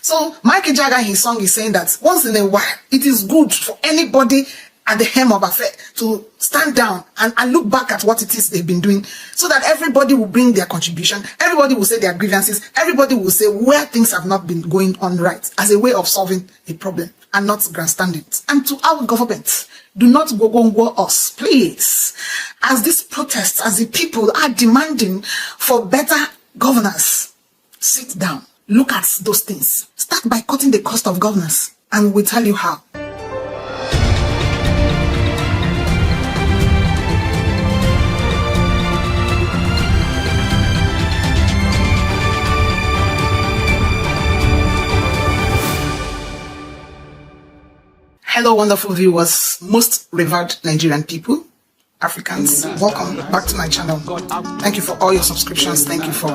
So Mike Ejeagha in his song is saying that once in a while, it is good for anybody at the helm of affair to stand down and look back at what it is they've been doing, so that everybody will bring their contribution, everybody will say their grievances, everybody will say where things have not been going on right as a way of solving a problem and not grandstanding. And to our government, do not Gwo Gwo Ngwo us, please. As these protests, as the people are demanding for better governance, sit down, look at those things. Start by cutting the cost of governance, and we'll tell you how. Hello, wonderful viewers, most revered Nigerian people, Africans, welcome back to my channel. Thank you for all your subscriptions. Thank you for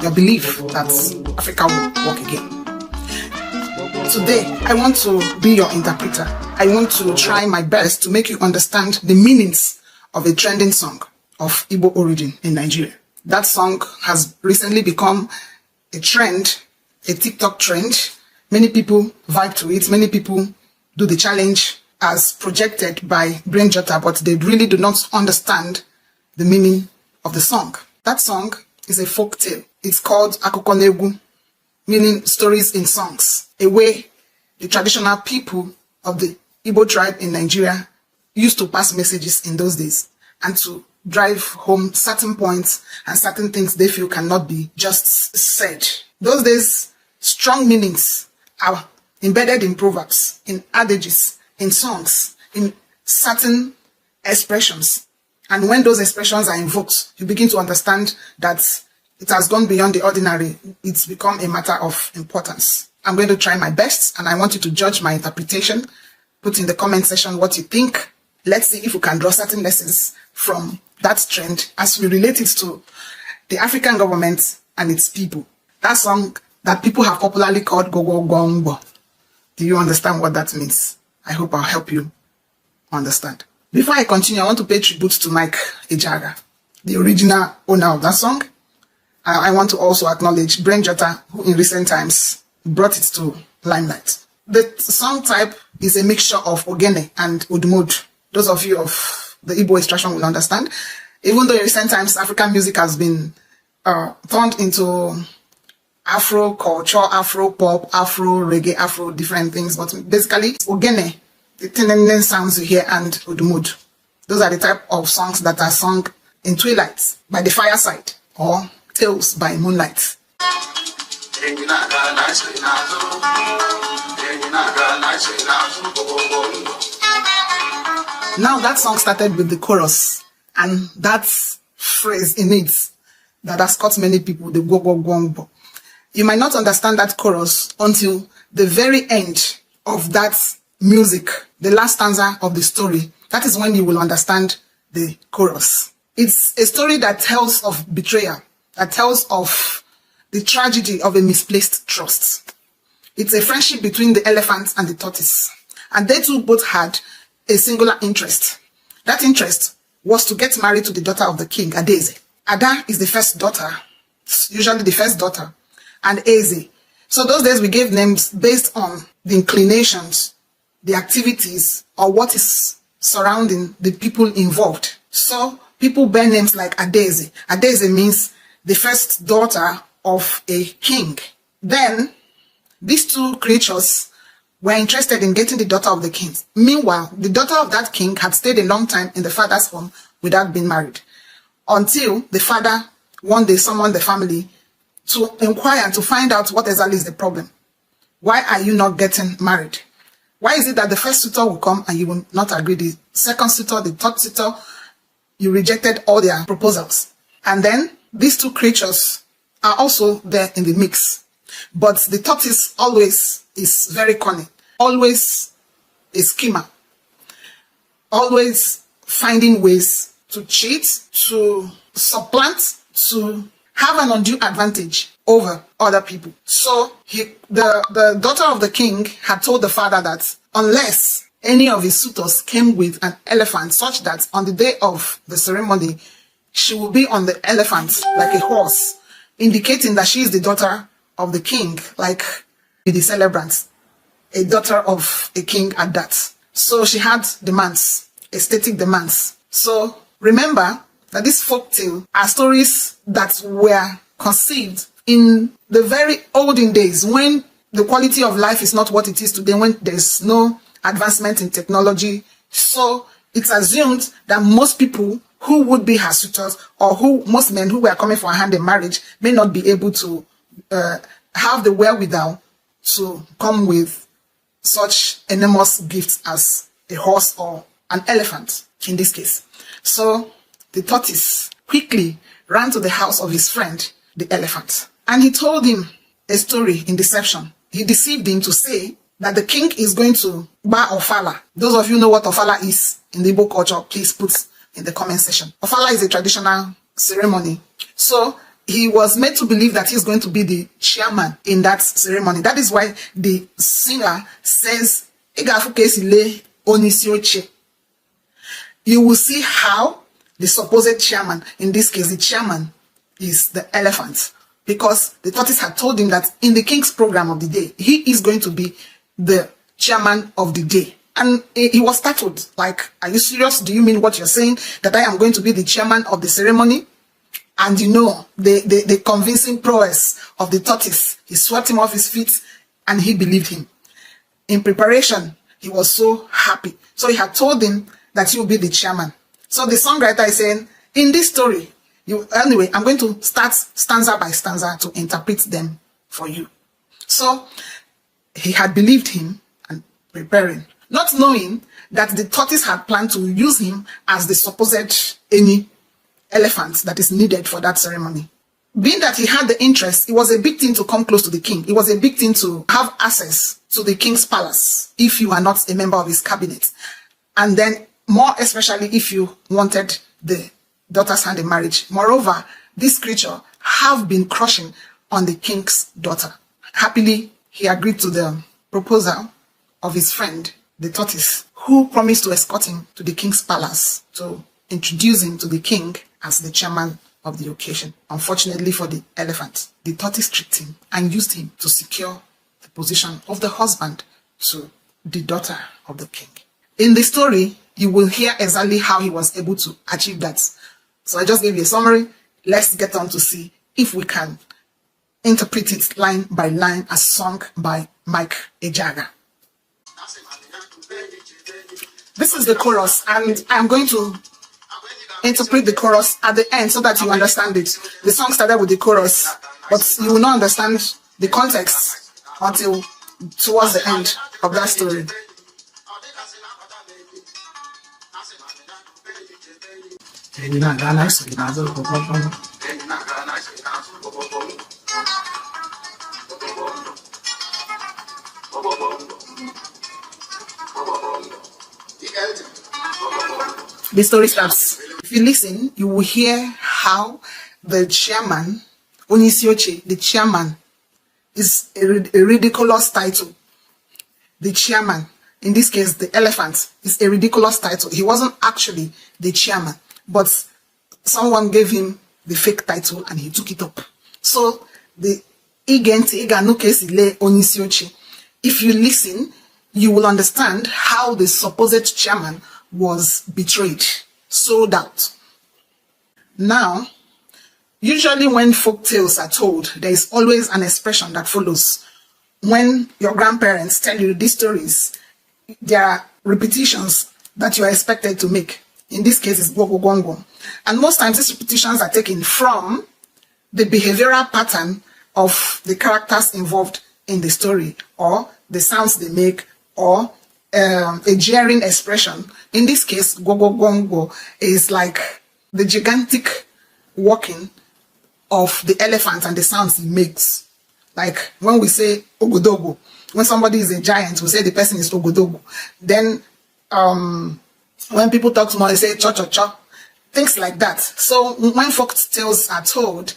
your belief that Africa will walk again. Today, I want to be your interpreter. I want to try my best to make you understand the meanings of a trending song of Igbo origin in Nigeria. That song has recently become a trend, a TikTok trend. Many people vibe to it. Many people do the challenge as projected by B.Jotter, but they really do not understand the meaning of the song. That song is a folk tale. It's called Akụkọ n'Egwu, meaning stories in songs, a way the traditional people of the Igbo tribe in Nigeria used to pass messages in those days and to drive home certain points and certain things they feel cannot be just said. Those days, strong meanings are embedded in proverbs, in adages, in songs, in certain expressions. And when those expressions are invoked, you begin to understand that it has gone beyond the ordinary. It's become a matter of importance. I'm going to try my best, and I want you to judge my interpretation. Put in the comment section what you think. Let's see if we can draw certain lessons from that trend as we relate it to the African government and its people. That song that people have popularly called Gwo Gwo Gwo Ngwo. Do you understand what that means? I hope I'll help you understand. Before I continue, I want to pay tribute to Mike Ejeagha, the original owner of that song. I want to also acknowledge B.Jotter, who in recent times brought it to limelight. The song type is a mixture of Ogene and Udumod. Those of you of the Igbo extraction will understand. Even though in recent times African music has been turned into Afro culture, Afro pop, Afro reggae, Afro different things, but basically Ogene, the tinenden sounds you hear, and Udumud. Those are the type of songs that are sung in twilight by the fireside or tales by moonlight. Now that song started with the chorus, and that phrase in it that has caught many people, the Gwo Gwo Gwo Ngwo. You might not understand that chorus until the very end of that music, the last stanza of the story. That is when you will understand the chorus. It's a story that tells of betrayal, that tells of the tragedy of a misplaced trust. It's a friendship between the elephant and the tortoise. And they two both had a singular interest. That interest was to get married to the daughter of the king, Adaeze. Ada is the first daughter, usually the first daughter, and Eze. So those days we gave names based on the inclinations, the activities, or what is surrounding the people involved. So people bear names like Adaeze. Adaeze means the first daughter of a king. Then these two creatures were interested in getting the daughter of the king. Meanwhile, the daughter of that king had stayed a long time in the father's home without being married, until the father one day summoned the family to inquire and to find out what exactly is the problem. Why are you not getting married? Why is it that the first suitor will come and you will not agree? The second suitor, the third suitor, you rejected all their proposals. And then these two creatures are also there in the mix. But the tortoise always is very cunning, always a schemer, always finding ways to cheat, to supplant, to have an undue advantage over other people. So the daughter of the king had told the father that unless any of his suitors came with an elephant, such that on the day of the ceremony, she will be on the elephant like a horse, indicating that she is the daughter of the king, like be the celebrant, a daughter of a king at that. So she had demands, aesthetic demands. So remember that these folktales are stories that were conceived in the very olden days, when the quality of life is not what it is today, when there's no advancement in technology. So it's assumed that most people who would be her suitors, or most men who were coming for a hand in marriage, may not be able to have the wherewithal to come with such enormous gifts as a horse or an elephant in this case. So the tortoise quickly ran to the house of his friend, the elephant, and he told him a story in deception. He deceived him to say that the king is going to buy Ofala. Those of you know what Ofala is in the Igbo culture, please put in the comment section. Ofala is a traditional ceremony. So he was made to believe that he's going to be the chairman in that ceremony. That is why the singer says, you will see how the supposed chairman, in this case the chairman, is the elephant, because the tortoise had told him that in the king's program of the day, he is going to be the chairman of the day. And he was startled, like, are you serious? Do you mean what you're saying, that I am going to be the chairman of the ceremony? And you know, the convincing prowess of the tortoise, he swept him off his feet and he believed him. In preparation, he was so happy. So he had told him that he will be the chairman. So the songwriter is saying, in this story, anyway, I'm going to start stanza by stanza to interpret them for you. So he had believed him and preparing, not knowing that the tortoise had planned to use him as the supposed any elephant that is needed for that ceremony. Being that he had the interest, it was a big thing to come close to the king. It was a big thing to have access to the king's palace if you are not a member of his cabinet. And then more especially if you wanted the daughter's hand in marriage. Moreover, this creature have been crushing on the king's daughter. Happily, he agreed to the proposal of his friend, the tortoise, who promised to escort him to the king's palace to introduce him to the king as the chairman of the occasion. Unfortunately for the elephant, the tortoise tricked him and used him to secure the position of the husband to the daughter of the king. In the story, you will hear exactly how he was able to achieve that. So I just gave you a summary. Let's get on to see if we can interpret it line by line as sung by Ejeagha. This is the chorus, and I'm going to interpret the chorus at the end so that you understand it. The song started with the chorus, but you will not understand the context until towards the end of that story. The story starts. If you listen, you will hear how the chairman, Onisioche, the chairman, is a ridiculous title. The chairman, in this case, the elephant, is a ridiculous title. He wasn't actually the chairman, but someone gave him the fake title and he took it up. So the Onisioche. If you listen, you will understand how the supposed chairman was betrayed, sold out. Now, usually when folk tales are told, there is always an expression that follows. When your grandparents tell you these stories, there are repetitions that you are expected to make. In this case, it's Gwo Gwo Gwo Ngwo. And most times these repetitions are taken from the behavioral pattern of the characters involved in the story, or the sounds they make, or a jeering expression. In this case, Gwo Gwo Gwo Ngwo is like the gigantic walking of the elephant and the sounds he makes. Like when we say Ogodogo, when somebody is a giant, we say the person is Ogodogo. Then when people talk small, they say cho cho cho, things like that. So when folk tales are told,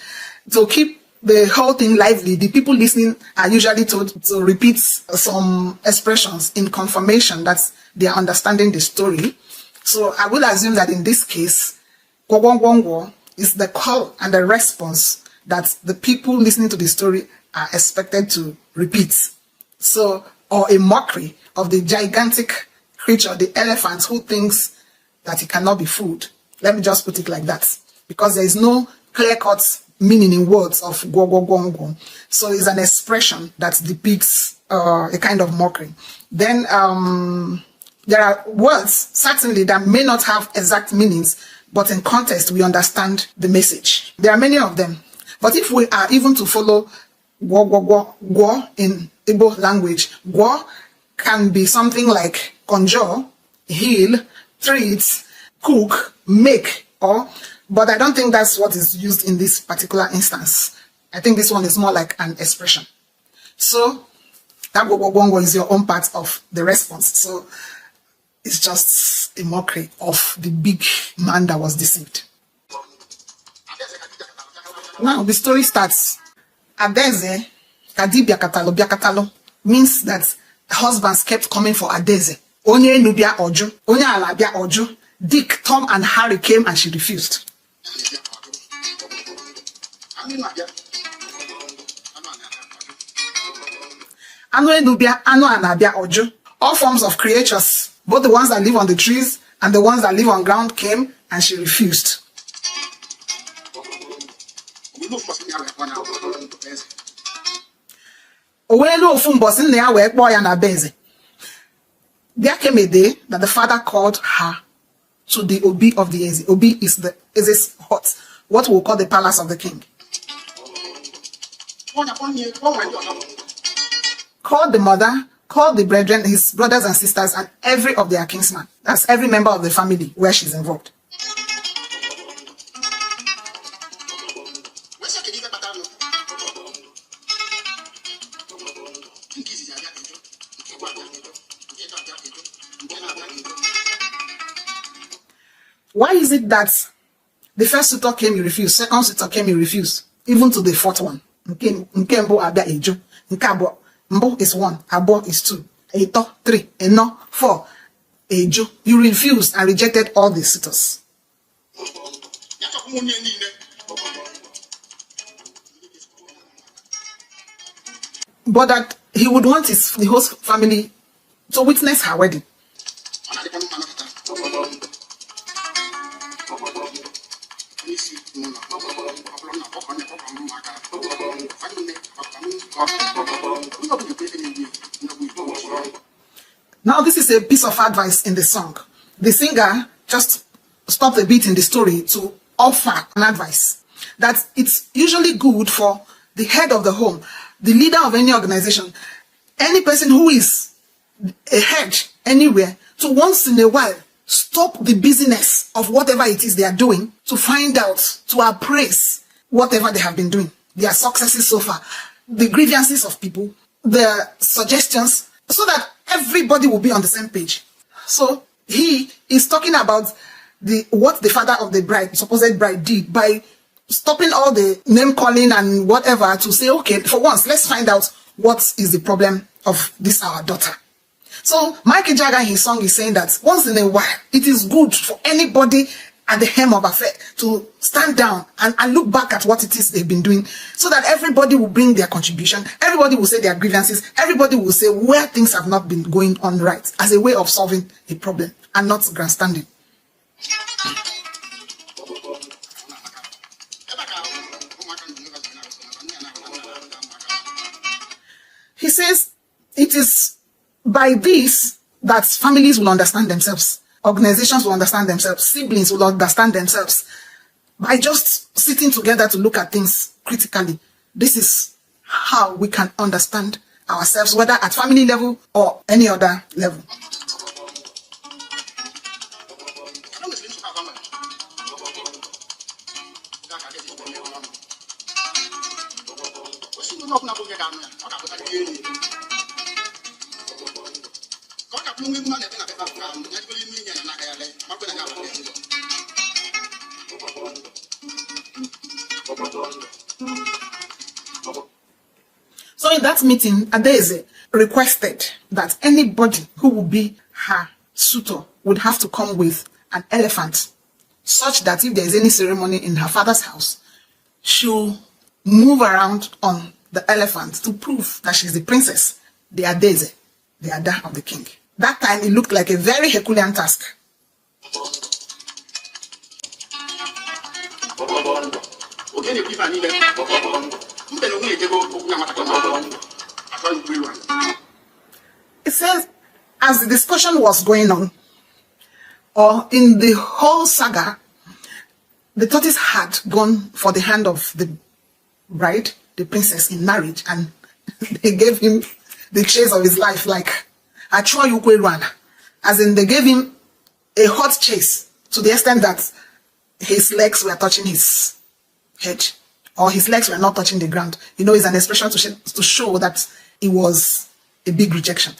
to keep the whole thing lively, the people listening are usually told to repeat some expressions in confirmation that they are understanding the story. So I will assume that in this case, Gwo Gwo Gwo Ngwo is the call and the response that the people listening to the story are expected to repeat. So, or a mockery of the gigantic creature, the elephant, who thinks that it cannot be fooled. Let me just put it like that, because there is no clear-cut meaning in words of Gwo Gwo Gwo Ngwo. So it's an expression that depicts a kind of mockery. Then there are words, certainly, that may not have exact meanings, but in context, we understand the message. There are many of them. But if we are even to follow Gwo Gwo Gwo Gwo in Igbo language, Gwo can be something like conjure, heal, treat, cook, make, but I don't think that's what is used in this particular instance. I think this one is more like an expression. So that Gwo Gwo Gwo Ngwo is your own part of the response. So it's just a mockery of the big man that was deceived. Now the story starts. Adeze, kadi biakatalo, biakatalo means that husbands kept coming for Adeze. Onye nubia oju, onye alabia oju. Dick, Tom, and Harry came and she refused. All forms of creatures, both the ones that live on the trees and the ones that live on ground, came and she refused. There came a day that the father called her to the Obi of the Eze. Obi is the Eze's hut, what we'll call the palace of the king. Called the mother, called the brethren, his brothers and sisters, and every of their kinsmen. That's every member of the family where she's involved. Why is it that the first suitor came, you refused, second suitor came, you refused, even to the fourth one? Mbo abia ejo. Nkabo mbo is 1, abo is 2, eto 3, eno 4, ejo. You refused and rejected all the suitors. But that he would want the whole family to witness her wedding. Now, this is a piece of advice in the song. The singer just stopped a bit in the story to offer an advice that it's usually good for the head of the home, the leader of any organization, any person who is a head anywhere, to once in a while stop the busyness of whatever it is they are doing to find out, to appraise whatever they have been doing, their successes so far, the grievances of people, the suggestions, so that everybody will be on the same page. So he is talking about what the father of the bride, supposed bride, did by stopping all the name calling and whatever to say, okay, for once, let's find out what is the problem of this our daughter. So Ejeagha in his song is saying that once in a while, it is good for anybody at the helm of affair to stand down and look back at what it is they've been doing, so that everybody will bring their contribution, everybody will say their grievances, everybody will say where things have not been going on right, as a way of solving a problem and not grandstanding. He says it is by this that families will understand themselves, organizations will understand themselves, siblings will understand themselves, by just sitting together to look at things critically. This is how we can understand ourselves, whether at family level or any other level. So in that meeting, Adeze requested that anybody who would be her suitor would have to come with an elephant, such that if there is any ceremony in her father's house, she'll move around on the elephant to prove that she's the princess the Adaeze, the Ada of the king. That time it looked like a very Herculean task. It says, as the discussion was going on, or in the whole saga, the tortoise had gone for the hand of the bride, the princess, in marriage, and they gave him the chase of his life, like a run. As in, they gave him a hot chase to the extent that his legs were touching his head, or his legs were not touching the ground. You know, it's an expression to show that it was a big rejection.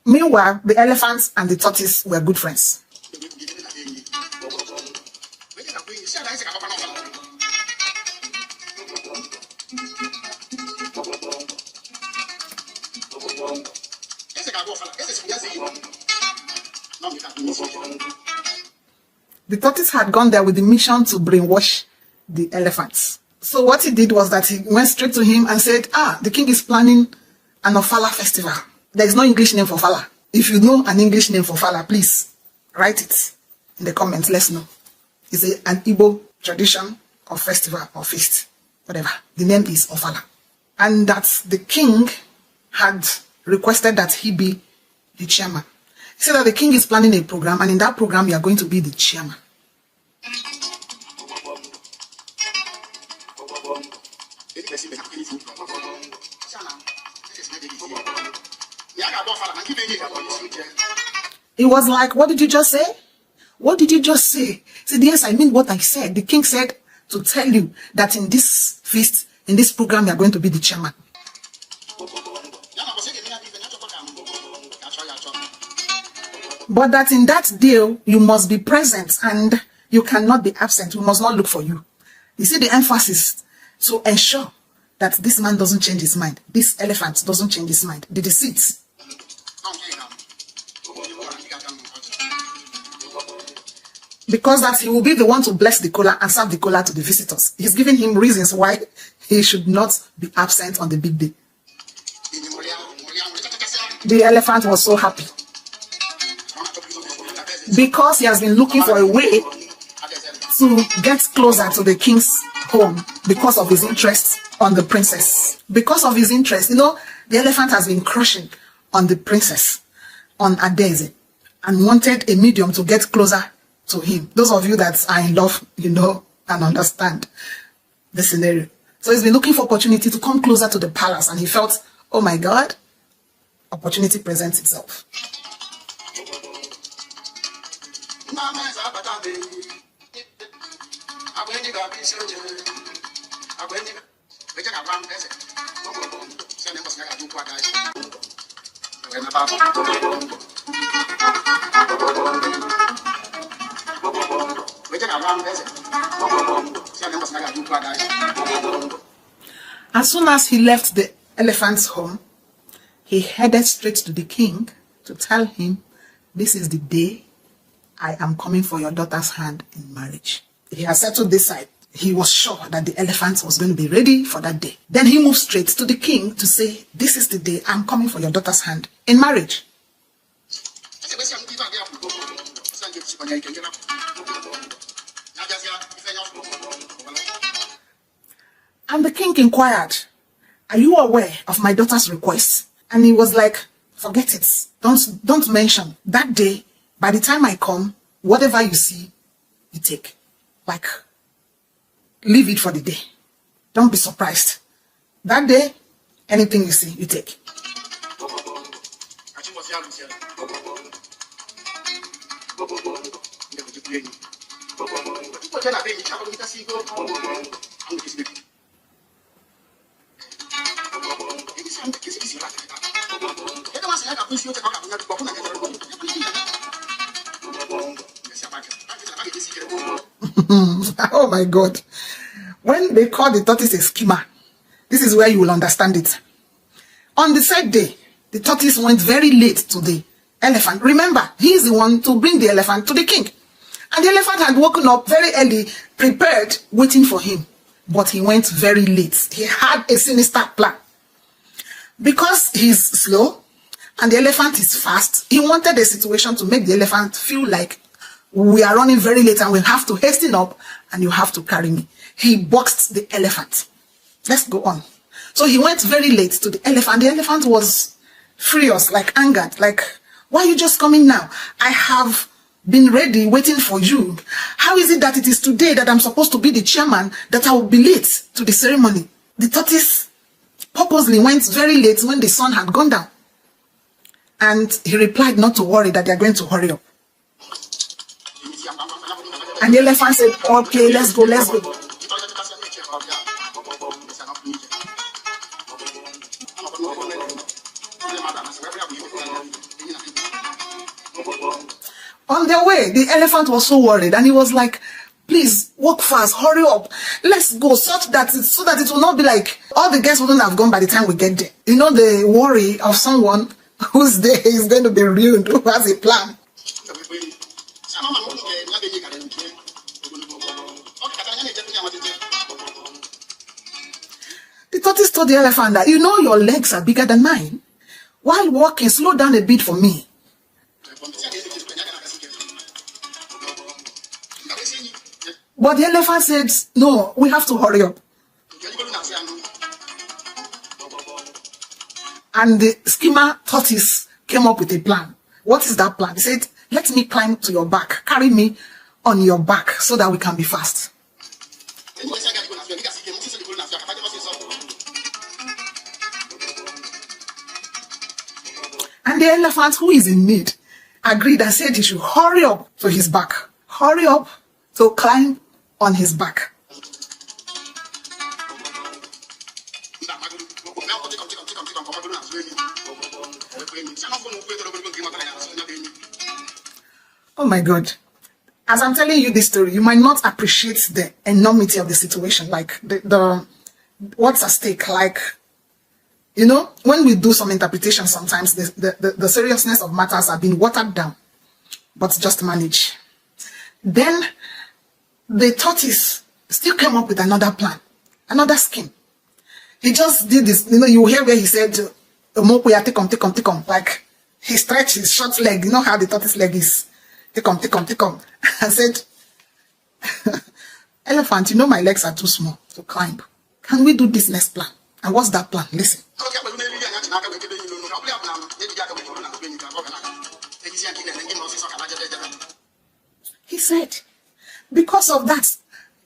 Meanwhile, the elephants and the tortoise were good friends. The tortoise had gone there with the mission to brainwash the elephants. So what he did was that he went straight to him and said, the king is planning an Ofala festival. There is no English name for Fala. If you know an English name for Fala, please write it in the comments. Let's know. It's an Igbo tradition or festival or feast, whatever. The name is Ofala. And that the king had requested that he be the chairman. He said that the king is planning a program, and in that program you are going to be the chairman. It was like, what did you just say? What did you just say? He said, yes, I mean what I said. The king said to tell you that in this feast, in this program, you are going to be the chairman. But that in that deal, you must be present and you cannot be absent. We must not look for you. You see the emphasis to ensure that this man doesn't change his mind. This elephant doesn't change his mind. The deceit. Because that he will be the one to bless the kola and serve the kola to the visitors. He's giving him reasons why he should not be absent on the big day. The elephant was so happy, because he has been looking for a way to get closer to the king's home because of his interest on the princess. Because of his interest, you know, the elephant has been crushing on the princess, on Adaeze, and wanted a medium to get closer to him. Those of you that are in love, you know and understand the scenario. So he's been looking for opportunity to come closer to the palace, and he felt, oh my God, opportunity presents itself. As soon as he left the elephant's home, he headed straight to the king to tell him, this is the day I am coming for your daughter's hand in marriage. He has settled this side. He was sure that the elephant was going to be ready for that day. Then he moved straight to the king to say, this is the day I'm coming for your daughter's hand in marriage. And the king inquired, are you aware of my daughter's request? And he was like, forget it. Don't mention. That day, by the time I come, whatever you see, you take. Like, leave it for the day. Don't be surprised. That day, anything you see, you take. Oh my God. When they call the tortoise a schemer, this is where you will understand it. On the third day, the tortoise went very late to the elephant. Remember, he is the one to bring the elephant to the king. And the elephant had woken up very early, prepared, waiting for him. but he went very late. He had a sinister plan. Because he's slow and the elephant is fast, he wanted a situation to make the elephant feel like we are running very late and we have to hasten up and you have to carry me. He boxed the elephant. Let's go on. So he went very late to the elephant. The elephant was furious, like angered, like, why are you just coming now? I have been ready, waiting for you. How is it that it is today that I'm supposed to be the chairman that I will be late to the ceremony? The tortoise purposely went very late when the sun had gone down. And he replied not to worry, that they're going to hurry up. And the elephant said, okay, let's go, let's go. On their way, the elephant was so worried and he was like, please walk fast, hurry up, let's go, so that it will not be like all the guests wouldn't have gone by the time we get there. You know, the worry of someone whose day is going to be ruined, who has a plan. The tortoise told the elephant that, you know, your legs are bigger than mine. While walking, slow down a bit for me. But the elephant said, no, we have to hurry up. And the schemer tortoise came up with a plan. What is that plan? He said, let me climb to your back. Carry me on your back so that we can be fast. And the elephant, who is in need, agreed and said he should hurry up to his back. Hurry up to climb on his back. Oh my God. As I'm telling you this story, you might not appreciate the enormity of the situation, like the what's at stake. Like, you know, when we do some interpretation, sometimes the seriousness of matters are being watered down, but just manage. Then the tortoise still came up with another plan, another scheme. He just did this, you know, you hear where he said, like he stretched his short leg, you know how the tortoise leg is, and said, elephant, you know my legs are too small to climb. Can we do this next plan? And what's that plan? Listen. He said, because of that,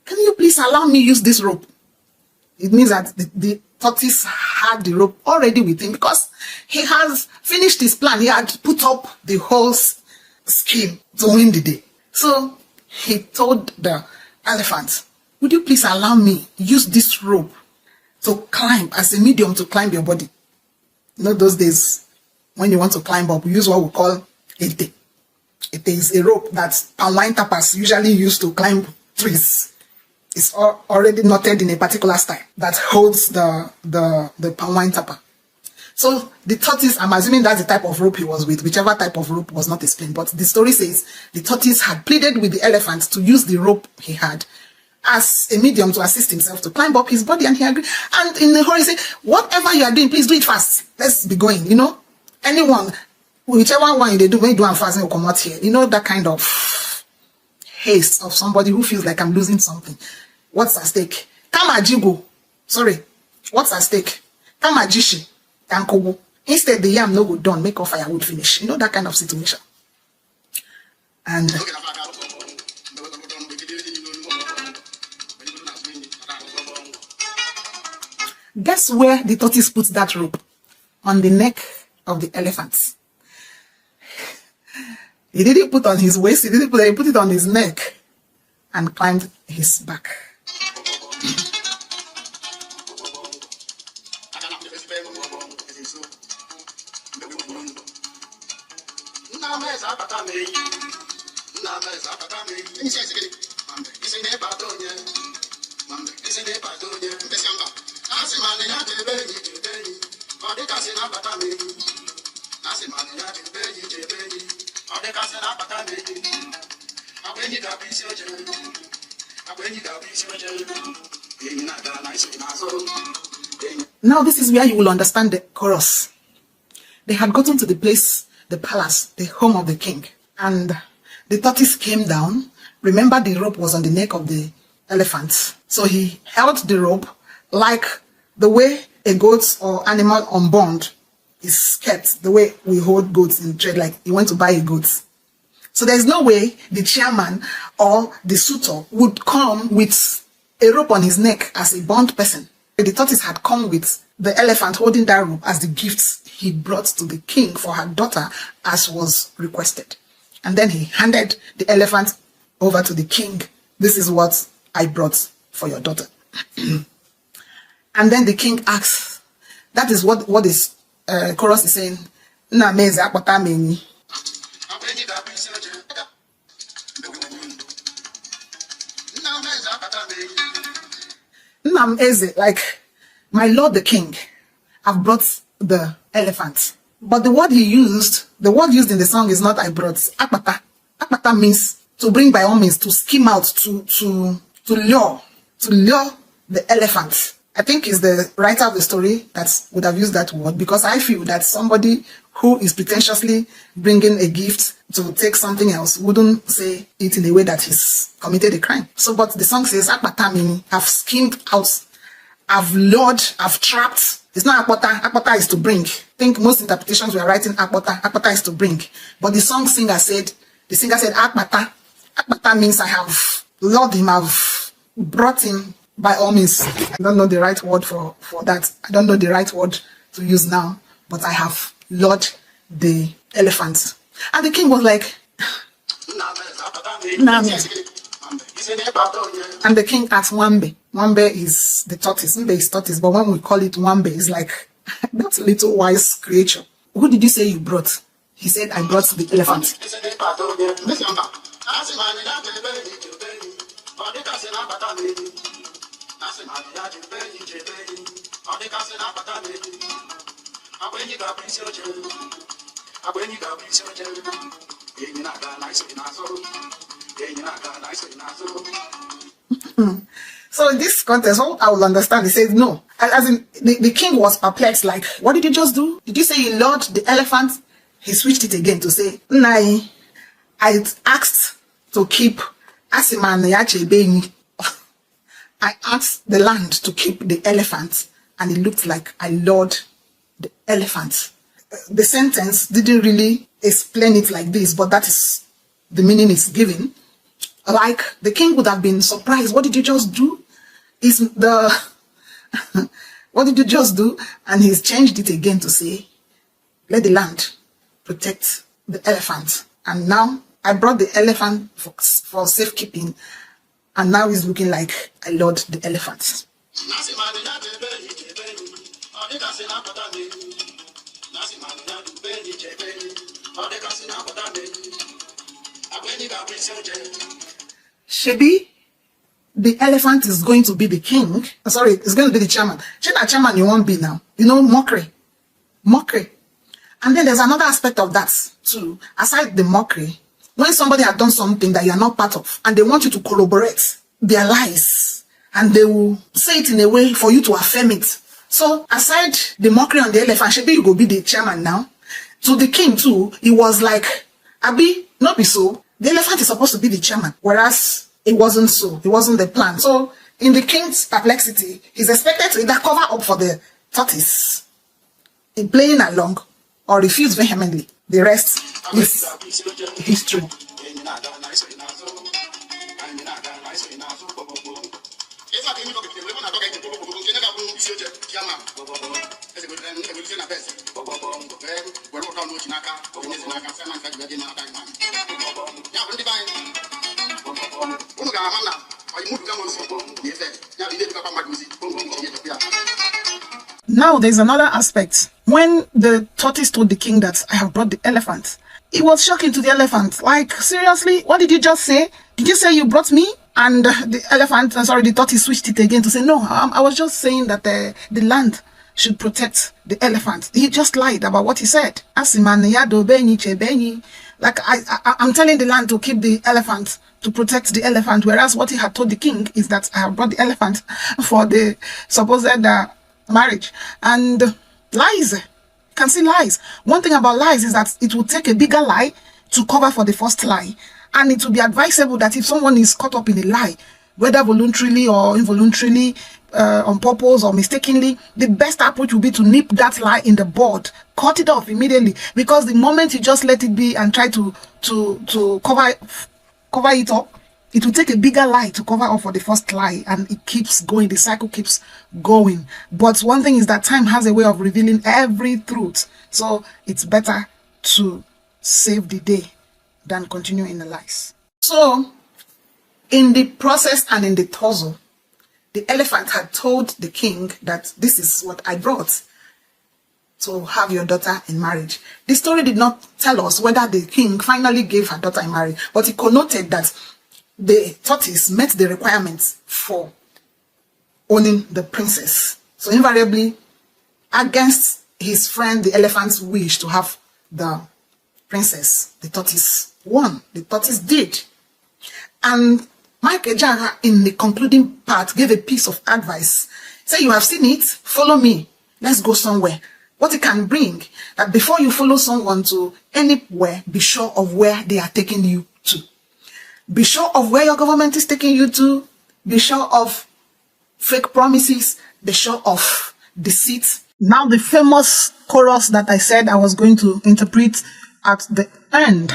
can you please allow me use this rope? It means that the tortoise had the rope already with him because he has finished his plan. He had put up the whole scheme to win the day. So he told the elephant, would you please allow me use this rope to climb as a medium to climb your body? You know, those days when you want to climb up, we use what we call ete. It is a rope that palm wine tappers usually use to climb trees. It's already knotted in a particular style that holds the palm wine tapper. So the tortoise, I'm assuming that's the type of rope he was with, whichever type of rope was not explained. But the story says the tortoise had pleaded with the elephant to use the rope he had as a medium to assist himself to climb up his body, and he agreed. And in the hurry, he said, whatever you are doing, please do it fast. Let's be going, you know. Anyone, whichever one they do, when you do and fast, will come out here. You know, that kind of haste of somebody who feels like I'm losing something. What's at stake? Kamajigo. Sorry. What's at stake? Kamajishi. Tankobo. Instead, the yam no go done, make off firewood finish. You know, that kind of situation. And guess where the tortoise puts that rope? On the neck of the elephant. He didn't put on his waist, he put it on his neck and climbed his back. Now this is where you will understand the chorus. They had gotten to the place, the palace, the home of the king. And the tortoise came down. Remember, the rope was on the neck of the elephant. So he held the rope like the way a goat or animal unbound is kept, the way we hold goats in trade, like you went to buy a goat. So there's no way the chairman or the suitor would come with a rope on his neck as a bound person. The tortoise had come with the elephant holding that rope as the gifts he brought to the king for her daughter, as was requested. And then he handed the elephant over to the king. This is what I brought for your daughter. And then the king asks, that is what is chorus is saying. Like, my lord the king, I've brought the elephant. But the word used in the song is not I brought. Akpata. Akpata means to bring by all means, to skim out, to lure the elephant. I think it's the writer of the story that would have used that word, because I feel that somebody who is pretentiously bringing a gift to take something else wouldn't say it in a way that he's committed a crime. So, but the song says, Akpata meaning, I've skimmed out, I've lured, I've trapped. It's not Akpata. Akpata is to bring. I think most interpretations were writing Akpata. Akpata is to bring. But the singer said, Akpata. Akpata means I have lured him, I've brought him by all means. I don't know the right word for that. I don't know the right word to use now, but I have lured the elephant. And the king was like, and the king asked Wambe. Wambe is the tortoise. Mbe is tortoise, but when we call it Wambe, it's like that little wise creature. Who did you say you brought? He said, I brought the elephant. So in this context, what I will understand, he says no. As in, the king was perplexed, like, what did you just do? Did you say you lured the elephant? He switched it again to say, Nai, I asked to keep Asiman Yache Beni. I asked the land to keep the elephant, and it looked like I lured the elephant. The sentence didn't really explain it like this, but that is the meaning it's given. Like, the king would have been surprised. What did you just do? What did you just do? And he's changed it again to say, let the land protect the elephant. And now I brought the elephant for safekeeping, and now he's looking like I lured the elephant. Shebi, the elephant is going to be the king. Sorry, it's going to be the chairman. Chairman, you won't be now. You know, mockery. And then there's another aspect of that too. Aside the mockery, when somebody had done something that you are not part of, and they want you to corroborate their lies, and they will say it in a way for you to affirm it. So aside the mockery on the elephant, Shebi, you go be the chairman now. To the king too, he was like, Abi, not be so. The elephant is supposed to be the chairman, whereas it wasn't so. It wasn't the plan. So in the king's perplexity, he's expected to either cover up for the tortoise in playing along or refuse vehemently. The rest is history. Now there's another aspect. When the tortoise told the king that I have brought the elephant, it was shocking to the elephant. Like, seriously, what did you just say? Did you say you brought me? And the tortoise switched it again to say, no, I was just saying that the land should protect the elephant. He just lied about what he said. Like I'm telling the land to keep the elephant, to protect the elephant, whereas what he had told the king is that I have brought the elephant for the supposed marriage. And lies. You can see lies. One thing about lies is that it will take a bigger lie to cover for the first lie. And it will be advisable that if someone is caught up in a lie, whether voluntarily or involuntarily, on purpose or mistakenly, the best approach will be to nip that lie in the bud, cut it off immediately. Because the moment you just let it be and try to cover it up, it will take a bigger lie to cover up for the first lie, and it keeps going. The cycle keeps going. But one thing is that time has a way of revealing every truth, so it's better to save the day than continue in the lies. So, in the process and in the tussle, the elephant had told the king that this is what I brought to have your daughter in marriage. The story did not tell us whether the king finally gave her daughter in marriage, but it connoted that the tortoise met the requirements for owning the princess. So invariably, against his friend the elephant's wish to have the princess, the tortoise won. The tortoise did. And Ejeagha, in the concluding part, gave a piece of advice. Say, you have seen it, follow me. Let's go somewhere. What it can bring, that before you follow someone to anywhere, be sure of where they are taking you to. Be sure of where your government is taking you to. Be sure of fake promises. Be sure of deceit. Now the famous chorus that I said I was going to interpret at the end.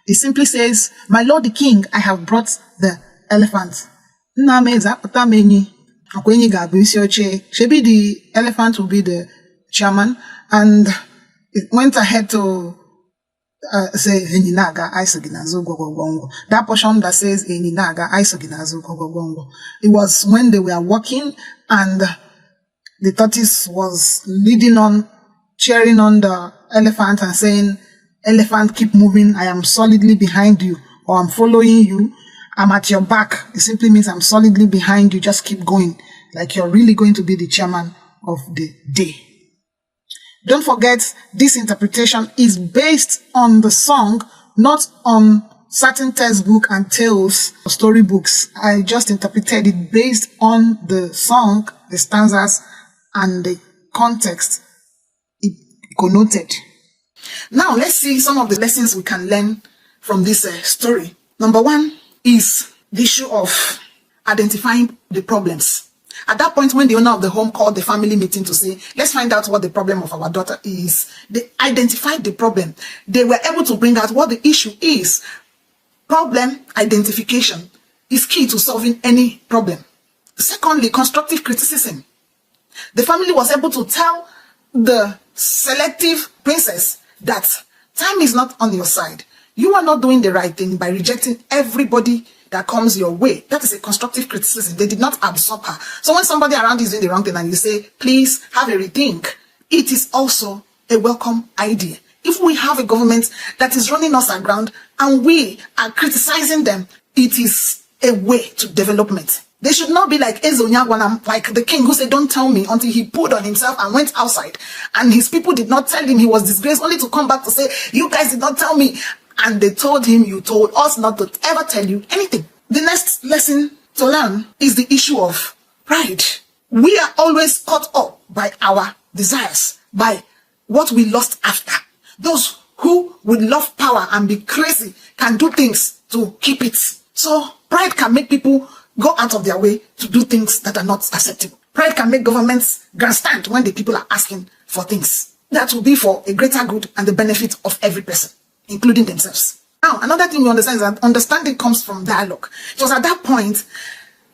It simply says, my lord the king, I have brought the elephant. Maybe the elephant will be the chairman, and it went ahead to say Ejeagha Gwo Gwo Ngwo. That portion that says Ejeagha Gwo Gwo Ngwo. It was when they were walking and the tortoise was leading on, cheering on the elephant and saying, elephant, keep moving. I am solidly behind you, or I'm following you. I'm at your back. It simply means I'm solidly behind you. Just keep going, like you're really going to be the chairman of the day. Don't forget, this interpretation is based on the song, not on certain textbook and tales or storybooks. I just interpreted it based on the song, the stanzas, and the context it connoted. Now, let's see some of the lessons we can learn from this story. Number one is the issue of identifying the problems. At that point, when the owner of the home called the family meeting to say, let's find out what the problem of our daughter is, they identified the problem. They were able to bring out what the issue is. Problem identification is key to solving any problem. Secondly, constructive criticism. The family was able to tell the selective princess that time is not on your side. You are not doing the right thing by rejecting everybody that comes your way. That is a constructive criticism. They did not absorb her. So when somebody around is doing the wrong thing and you say, please have a rethink, it is also a welcome idea. If we have a government that is running us aground and we are criticizing them, it is a way to development. They should not be like Ejeagha, like the king who said, don't tell me, until he pulled on himself and went outside. And his people did not tell him, he was disgraced, only to come back to say, you guys did not tell me. And they told him, you told us not to ever tell you anything. The next lesson to learn is the issue of pride. We are always caught up by our desires, by what we lost after. Those who would love power and be crazy can do things to keep it. So pride can make people go out of their way to do things that are not acceptable. Pride can make governments grandstand when the people are asking for things. That will be for a greater good and the benefit of every person, including themselves. Now, another thing we understand is that understanding comes from dialogue. It was at that point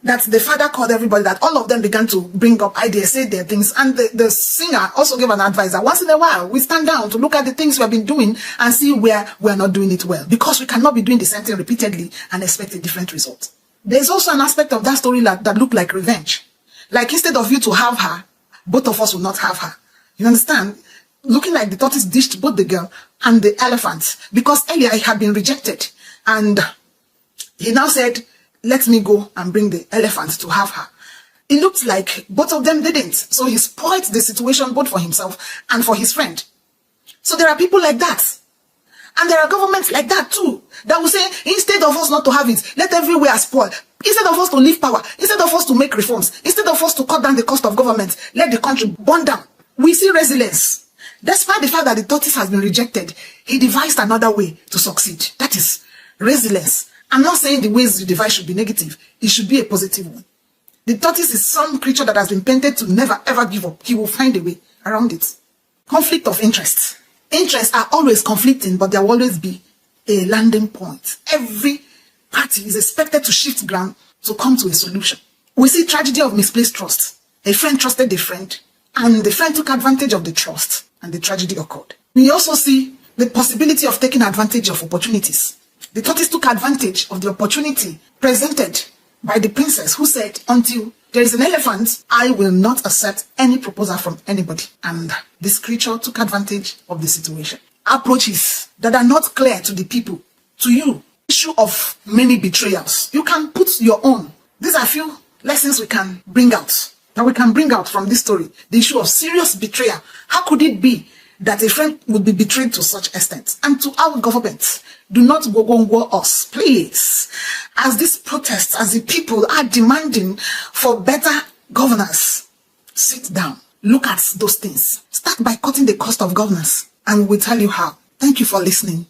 that the father called everybody, that all of them began to bring up ideas, say their things, and the singer also gave an advice that once in a while we stand down to look at the things we have been doing and see where we are not doing it well, because we cannot be doing the same thing repeatedly and expect a different result. There's also an aspect of that story that looked like revenge. Like instead of you to have her, both of us will not have her. You understand? Looking like the tortoise dished both the girl and the elephant, because earlier he had been rejected. And he now said, let me go and bring the elephant to have her. it looked like both of them didn't. So he spoiled the situation both for himself and for his friend. So there are people like that. And there are governments like that too, that will say, instead of us not to have it, let everywhere spoil. Instead of us to leave power, instead of us to make reforms, instead of us to cut down the cost of government, let the country burn down. We see resilience. Despite the fact that the tortoise has been rejected, he devised another way to succeed. That is resilience. I'm not saying the ways you devise should be negative. It should be a positive one. The tortoise is some creature that has been painted to never ever give up. He will find a way around it. Conflict of interest. Interests are always conflicting, but there will always be a landing point. Every party is expected to shift ground to come to a solution. We see tragedy of misplaced trust. A friend trusted a friend, and the friend took advantage of the trust, and the tragedy occurred. We also see the possibility of taking advantage of opportunities. The tortoise took advantage of the opportunity presented by the princess, who said, until there is an elephant, I will not accept any proposal from anybody. And this creature took advantage of the situation. Approaches that are not clear to the people, to you, issue of many betrayals. You can put your own. These are few lessons we can bring out, from this story. The issue of serious betrayal. How could it be that a friend would be betrayed to such extent? And to our government, do not Gwo Gwo Ngwo us, please. As these protests, as the people are demanding for better governance, sit down, look at those things. Start by cutting the cost of governance, and we will tell you how. Thank you for listening.